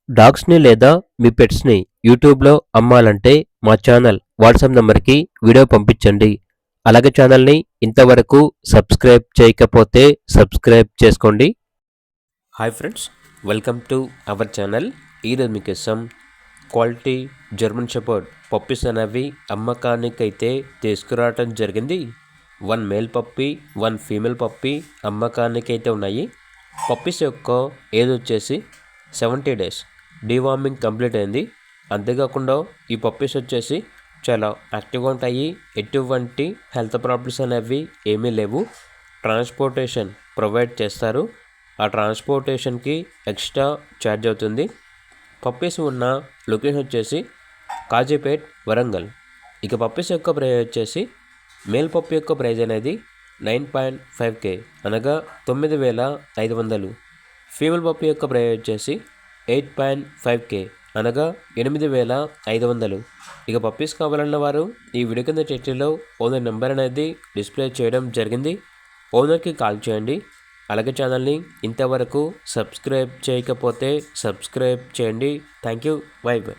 డాగ్స్‌ని లేదా మీ పెట్స్‌ని యూట్యూబ్‌లో అమ్మాలంటే మా ఛానల్ వాట్సాప్ నంబర్‌కి వీడియో పంపించండి. అలాగే ఛానల్‌ని ఇంతవరకు సబ్స్క్రైబ్ చేయకపోతే సబ్స్క్రైబ్ చేసుకోండి. Hi friends, welcome to our channel. ఈరోజు మీకోసం క్వాలిటీ జర్మన్ షెపర్డ్ పప్పీస్ అనేవి అమ్మకానికైతే తీసుకురావటం జరిగింది. 1 మేల్ పప్పీ, 1 ఫీమేల్ పప్పీ అమ్మకానికైతే ఉన్నాయి. పప్పీస్ యొక్క ఏజ్ వచ్చేసి 70 డేస్. డీవార్మింగ్ కంప్లీట్ అయింది. అంతేకాకుండా ఈ పప్పీస్ వచ్చేసి చాలా యాక్టివ్గా ఉంటాయి. ఎటువంటి హెల్త్ ప్రాబ్లమ్స్ అనేవి ఏమీ లేవు. ట్రాన్స్పోర్టేషన్ ప్రొవైడ్ చేస్తారు. ఆ ట్రాన్స్పోర్టేషన్కి ఎక్స్ట్రా ఛార్జ్ అవుతుంది. పప్పీస్ ఉన్న లొకేషన్ వచ్చేసి కాజీపేట్, వరంగల్. ఇక పప్పీస్ యొక్క ప్రైస్ వచ్చేసి మేల్ పప్పీ యొక్క ప్రైజ్ అనేది 9.5K అనగా 9,500. ఫీమేల్ పప్పీ యొక్క ప్రైజ్ వచ్చేసి 8.5K అనగా 8,500. ఇక పప్పీస్ కావాలన్న వారు ఈ వీడియో కింద టైటిల్లో ఓనర్ నెంబర్ అనేది డిస్ప్లే చేయడం జరిగింది. ఓనర్కి కాల్ చేయండి. అలాగే ఛానల్ని ఇంతవరకు సబ్స్క్రైబ్ చేయకపోతే సబ్స్క్రైబ్ చేయండి. Thank you. By by.